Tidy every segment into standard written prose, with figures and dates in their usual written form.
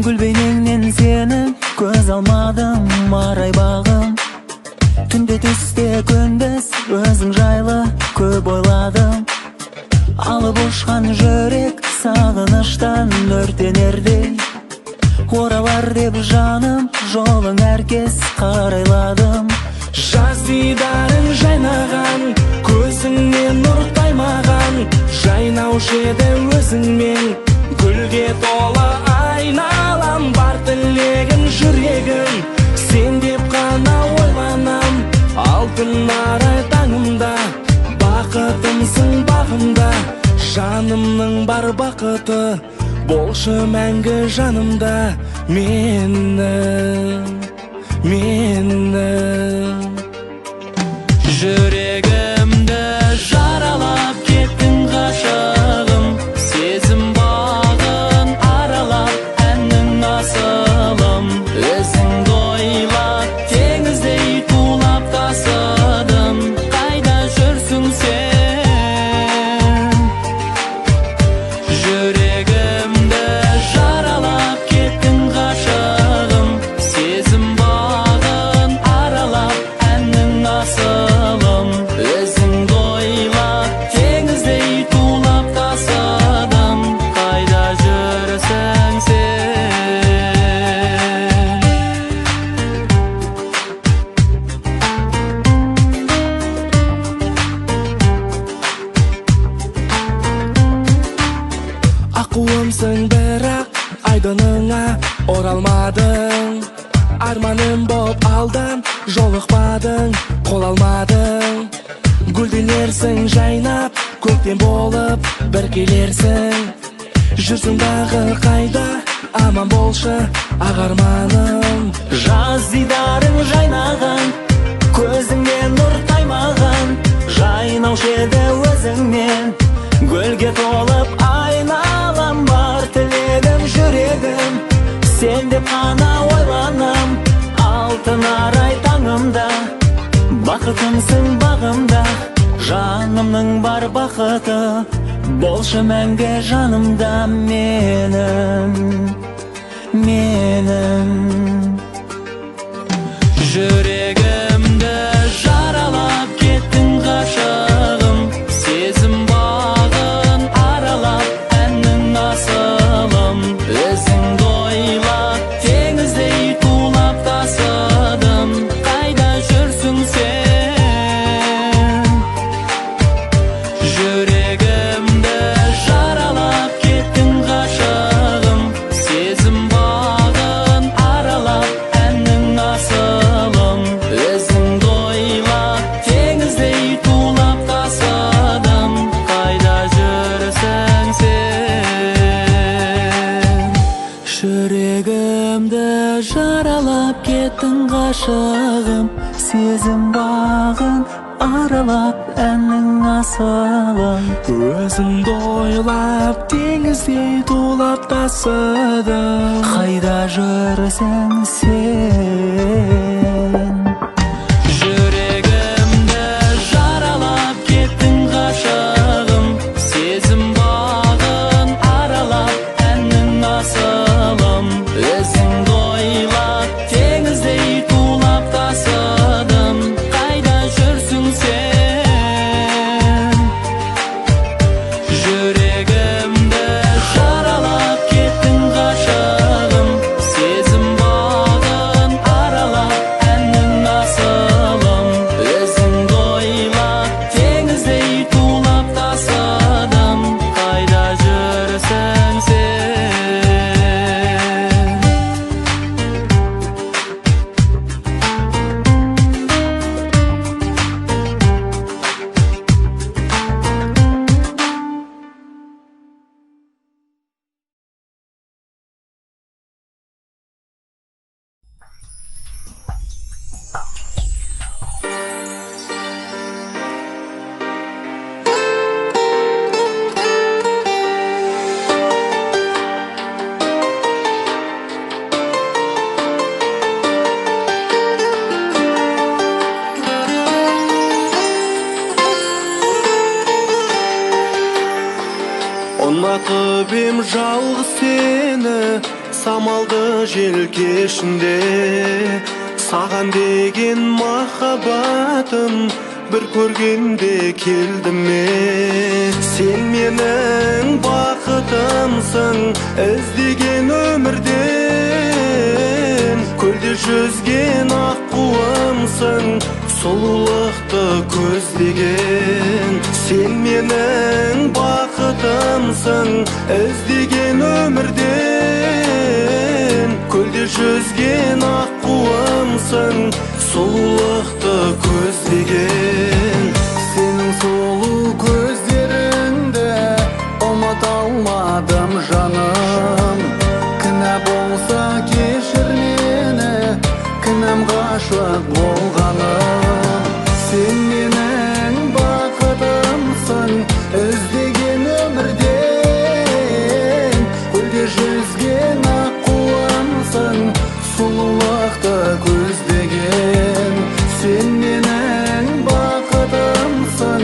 Gül beyningden seni göz almadım maray bağım. Tünde düşte gündüz özün jaylı köp oyladım. Alıp uçkan jörek sağınıştan örtenerdi. Oralar dep janım jolun herkes karayladım. Жаз дидарың жайнаған, көзіңнен нұр таймаған, жайнаушы еді өзіңмен, гүлге толы айналам, бар тілегім жүрегім, сен деп қана ойланам. Алтын арай таңымда, бақытымсың бағымда, жанымның бар бақыты, болшы мәңгі жанымда менің. Жүрегімді жаралап кеттің ғашығым, сезім бағын аралап әннің асылым. Өзіңді ойлап теңіздей тулап тасыдым, қайда жүрсің сен? Жүрегімді жаралап кеттің ғашығым, сезім бағын аралап әннің асылым. Өзіңді ойлап теңіздей тулап тасыдым, қайда жүрсің сен? Аққуымсың бірақ айдыныңа оралмадың, арманым боп алдан жолықпадың, қол алмадың. Гүлденерсің жайнап, көктем болып бір келерсің. Жүрсің дағы қайда, аман болшы ағарманым. Жаз дидарың жайнаған, көзіңнен нұр таймаған, жайнаушы еді өзіңмен, гүлге толып айналам, бар тілегім жүрегім, сен деп қана ойланам. Алтын арай таңымда, бақытымсың бағымда, жанымның бар бақыты, болшы мәңгі жанымда менің. Жүрегімді жаралап кеттің ғашығым, сезім бағын аралап әннің асылым. Өзіңді ойлап теңіздей тулап тасыдым, қайда жүрсің сен? Жүрегімді жаралап кеттің ғашығым, сезім бағын аралап әннің асылым. Өзіңді ойлап теңіздей тулап тасыдым, қайда жүрсің сен? Жүрегімді жаралап кеттің ғашығым, сезім бағын аралап әннің асылым. Өзіңді ойлап теңіздей тулап тасыдым, Қайда жүрсің сен? жүрегімді жаралап кеттің ғашығым, сезім бағын аралап әннің асылым. Өзіңді ойлап теңіздей тулап тасыдым, қайда жүрсің сен? Жүрегімді жаралап кеттің ғашығым, сезім бағын аралап әннің асылым. Өзіңді ойлап теңіздей тулап тасыдым, қайда жүрсің сен? Ұнатып ем жалғыз сені, самалды желкешінде саған деген махаббатым бір көргенде келдім мен. Сен менің бақытымсың, іздеген өмірден көлде жүзген аққуымсың, сұлулықты көздеген. Сен менің бақытымсың, іздеген өмірден көлде жүзген аққуымсың, сұлулықты көздеген. Сенің сұлу көздеріңді ұмыта алмадым жаным. Кінә болса кешір мені, кінәм ғашық болғаным. Сен менің бақытымсың, іздеген өмірден көлде жүзген аққуымсың, сұлулықты көздеген. Сен менің бақытымсың,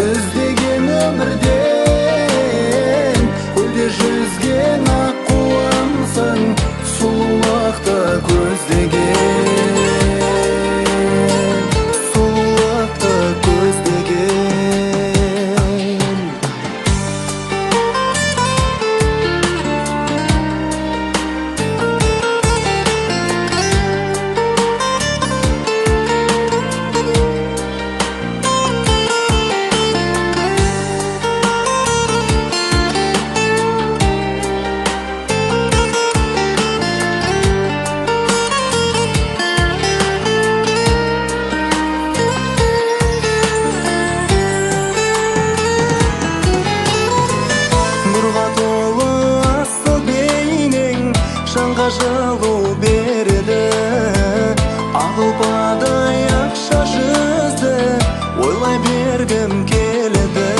іздеген өмірден көлде жүзген аққуымсың, сұлулықты көздеген. Сұлулықты көздеген. Нұрға толы асыл бейнең жанға жылу береді. Ақ ұлпадай ақша жүзді ойлай бергім келеді.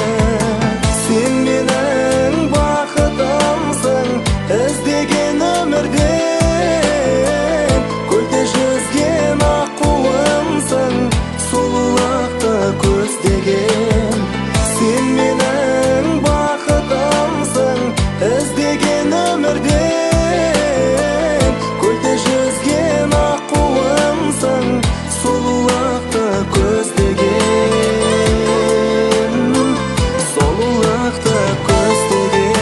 Сен менің бақытымсың, іздеген өмірден көлде жүзген аққуымсың, сұлулықты көздеген. Сен менің бақытымсың, іздеген өмірден көлде жүзген аққуымсың, сұлулықты көздеген. Сұлулықты көздеген.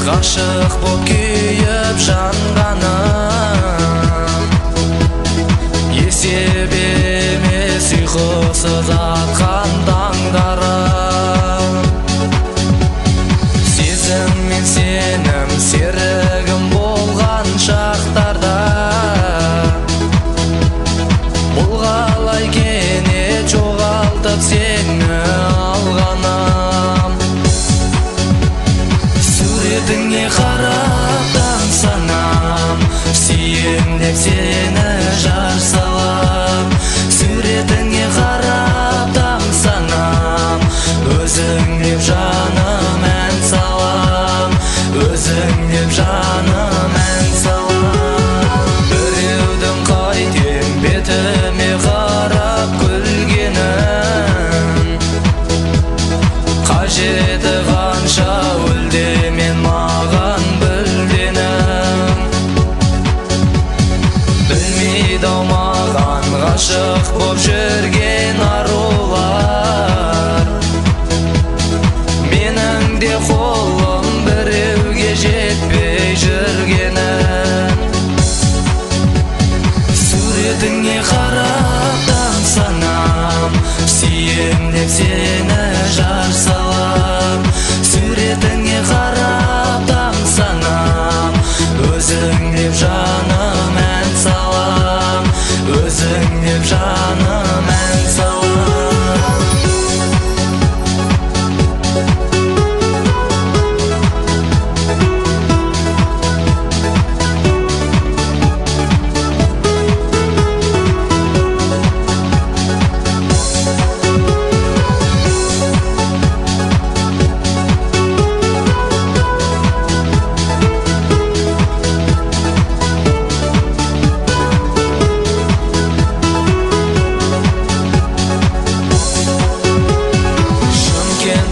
Ғашық боп күйіп жанғаным, есеп емес ұйқысыз атқан таңдарым. Сезім мен сенім серігім болған шақтарда, бұл қалай кенет жоғалтып сені алғаным. Суретіңе қарап тамсанам, сүйем деп сені жар салам. Суретіңе қарап тамсанам, өзің деп жаным ән салам. Өзің деп жаным ән салам. Біреудің қайтем бетіме қарап дамаған ғашық боп жүрген арулар. Менің де қолым біреуге жетпей жүргенін, суретіңе қарап таң санам, сүйем деп сені жар салам. Суретіңе қарап таң санам, өзің деп жаным ән салам, өзің деп жаным ән салам.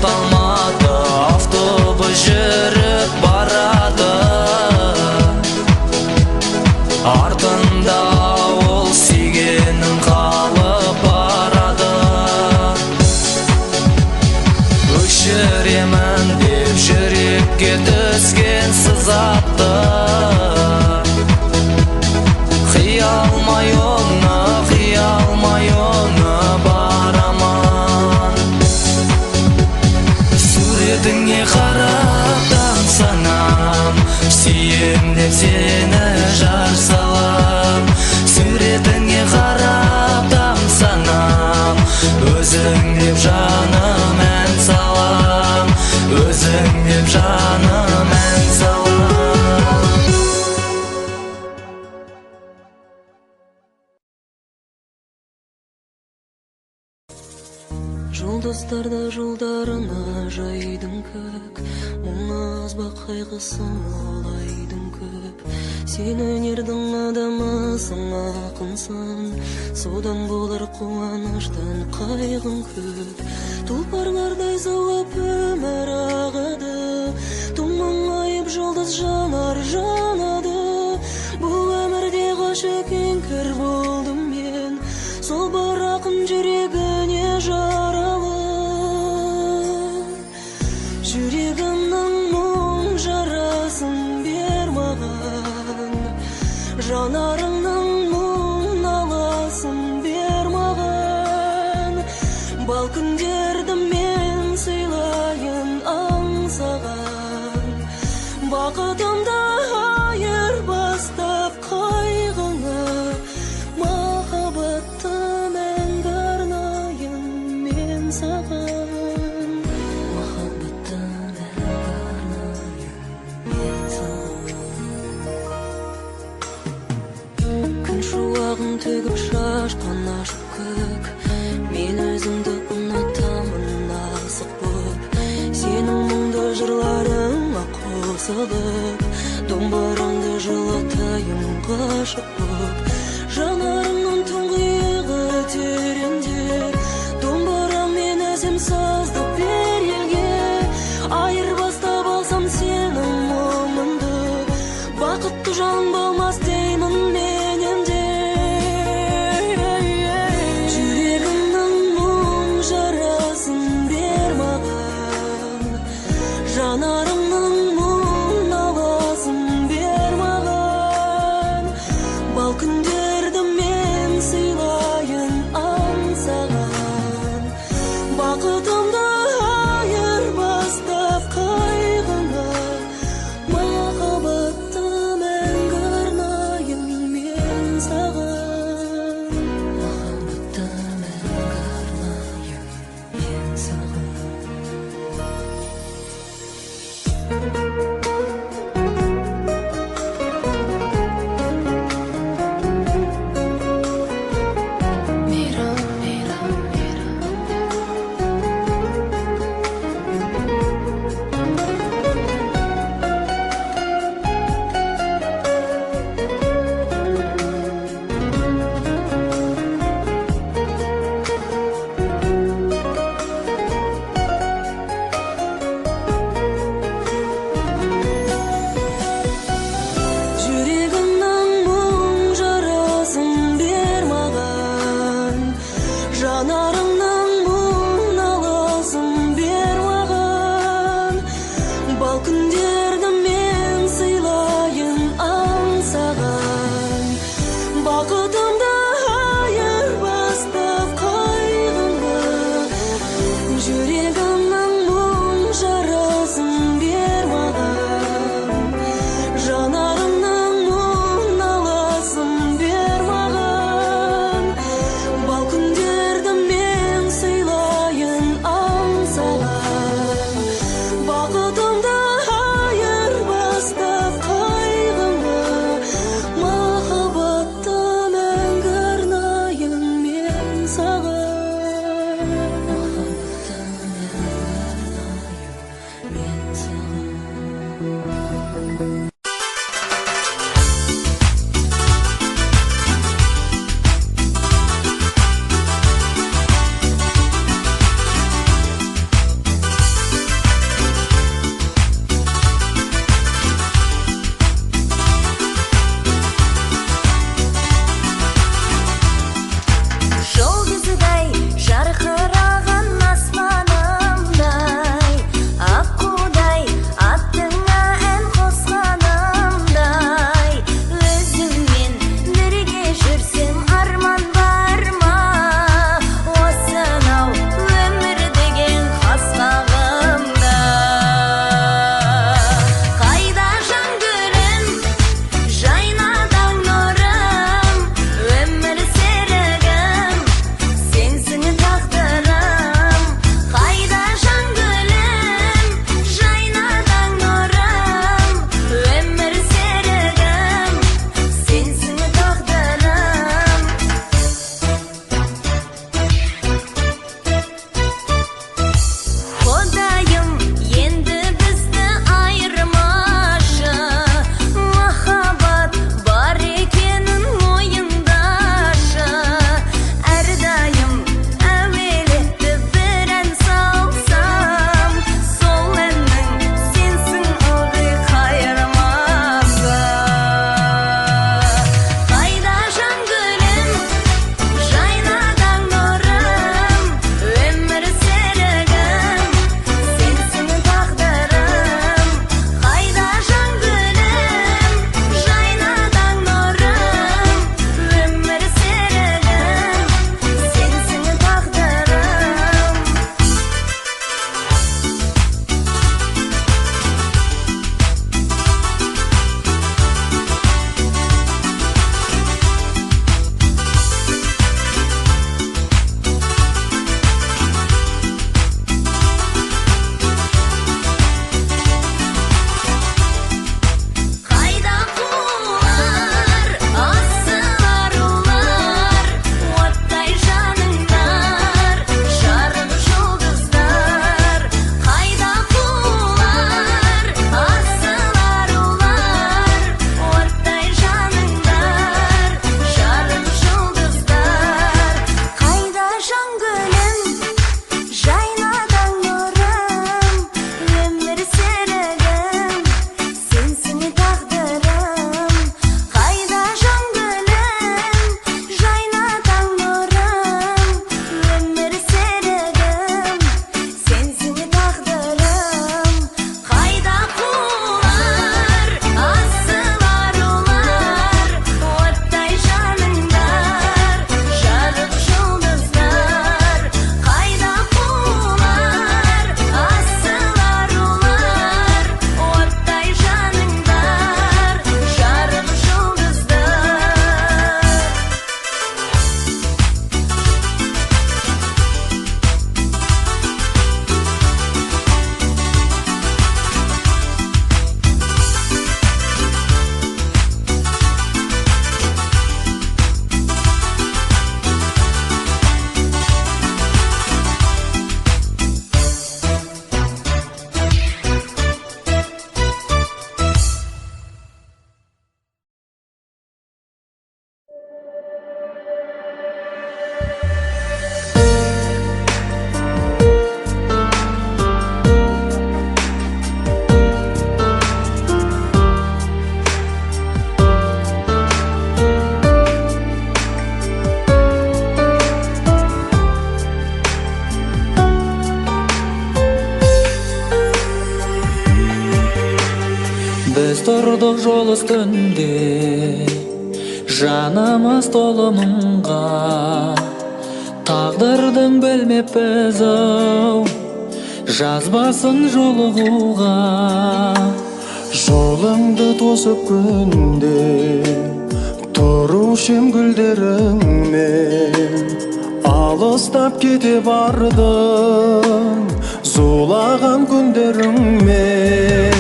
Алматы автобус жүріп барады, артында ол сүйгенін қалып барады. Өшіремін деп жүрекке түскен сызатты, қиялмай оны бараман. Суретіңе қарап таң санам, сүйем деп сені жар салам. Суретіңе қарап таң санам, өзің деп жаным ән салам, өзің деп жаным ән салам. Жұлдыздарда жолдарына жайдың көк, мұңаз ба қайғысын олайдың көп. Сен өнердің адамысың, ақынсың, содан болар қуаныштан қайғың көп. Тұлпарлардай заулап өмір ағады, тұманғайып жұлдыз жанар жанады. Бұл өмірде ғашық еңкір болдым мен, сол бір ақын жүрегіне жаралы. Жүрегімнің мұң жарасын бер маған, жанарыңның мұң наласын бер маған. Бал күндерді мен сыйлайын аңсаған, бақытымды айырбастап қайғыңа, махаббатты мәңгі арнайын мен саған. Махаббатты мәңгі арнайын мен саған. Күн шуағын төгіп шашқан ашық көк, мен өзіңді ұнатамын асық боп. Сенің мұңды жырларыңа қосылып, домбырамды жылатайын ғашық боп. Жанарыңның тұңғиығы тереңде, домбыраммен әсем сазды бер елге. Айырбастап алсам сенің мұңыңды, бақытты жан болмас деймін мен енді. Жүрегімнің мұң жарасын бер маған, жанарыңның мұң наласын бер маған. Тұрдық жол үстінде, жанымыз толы мұңға. Тағдырдың білмеппіз ау, жазбасын жолығуға. Жолыңды тосып күнде, тұрушым гүлдеріңмен. Алыстап кете бардың, зулаған күндеріңмен.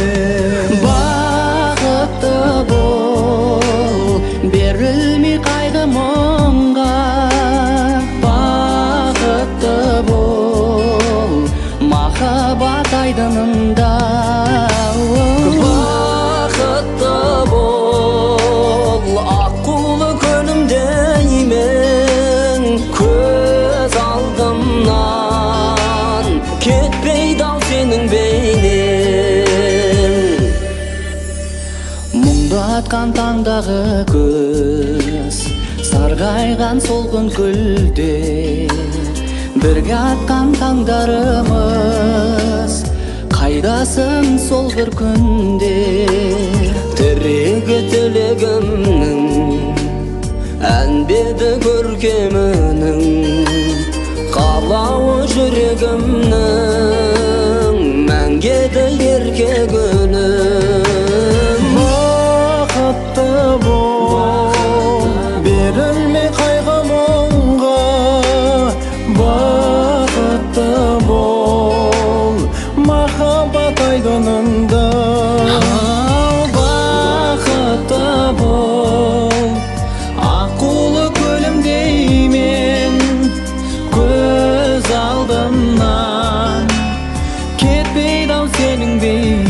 Бақытты бол, берілмей қайғы мұңға. Бақытты бол, махаббат айдынында. Бақытты бол, аққулы күнімдеймен, көз алдымнан кетпейді ау сенің бейнең. Мұңды атқан таңдағы көз, сарғайған сол күн гүлдер. Бірге атқан таңдарымыз, қайдасың сол бір күнде. Тірегі тілегімнің, әнбеді көркемінің, қалауы жүрегімнің, мәңгеді еркегінің. Бақытты бол, берілмей қайғы мұңға. Бақытты бол, махаббат айдынында. Бақытты бол, аққулы көлімдеймен, көз алдымнан кетпейді ау сенің бейнең.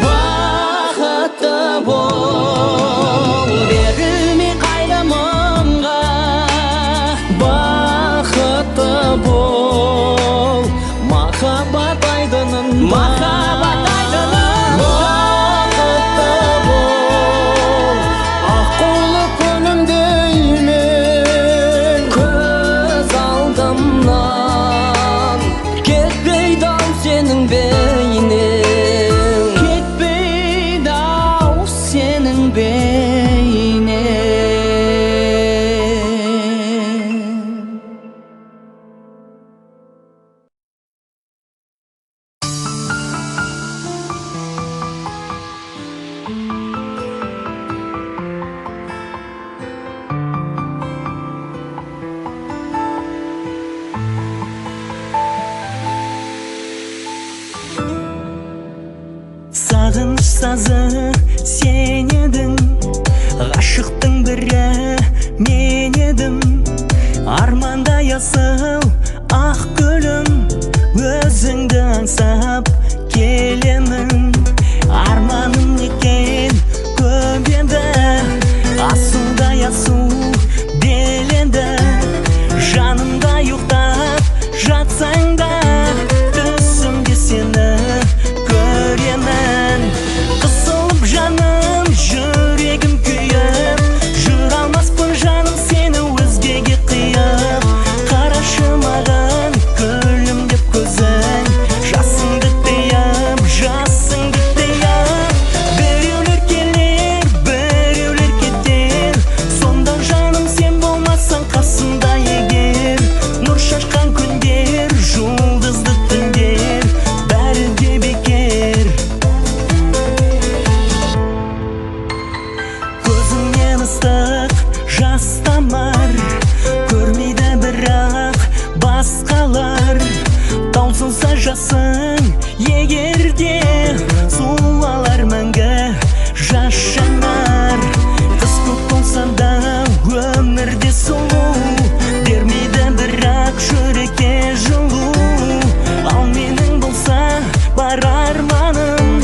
Бақытты бол, берілмей қайғы мұңға. Бақытты бол, махаббат айдынында. Бақытты бол, аққулы күнімдеймен, Көз алдымнан кетпейді ау сенің бейнең. Кетпейді ау сенің бейнең. Сағыныш сазы сен едің, ғашықтың бірі мен едім. Армандай асыл ақ гүлім, өзіңді аңсап келемін. Арманым екен көп еді, асудай асу беленді. Жанымда ұйықтап жатсаң да, түсімде сені көремін. Қысылып жаным, жүрегім күйіп, жүре алмаспын жаным сені өзгеге қиып. Қарашы маған күлімдеп көзің, жасыңды тыйып, жасыңды тыйып. Біреулер келер, біреулер кетер, сонда жаным сен болмасаң қасымда егер. Нұр шашқан күндер, жұлдызды түндер, бәрі де бекер. Көзіңнен ыстық жас тамар, көрмейді бірақ басқалар. Таусылса жасың егерде, сұлулар мәңгі жас жанар. Қыз көп болса да өмірде сұлу, бермейді бірақ жүрекке жылу. Ал менің болса бар арманым,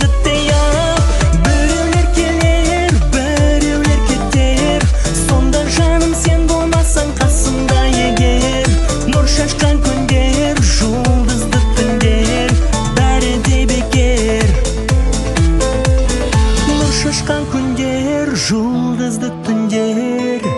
бітті Біреулер келер, біреулер кетер Сонда жаным сен болмасаң қасымда егер Нұр шашқан күндер, жұлдызды түндер Бәрі де бекер Нұр шашқан күндер, жұлдызды түндер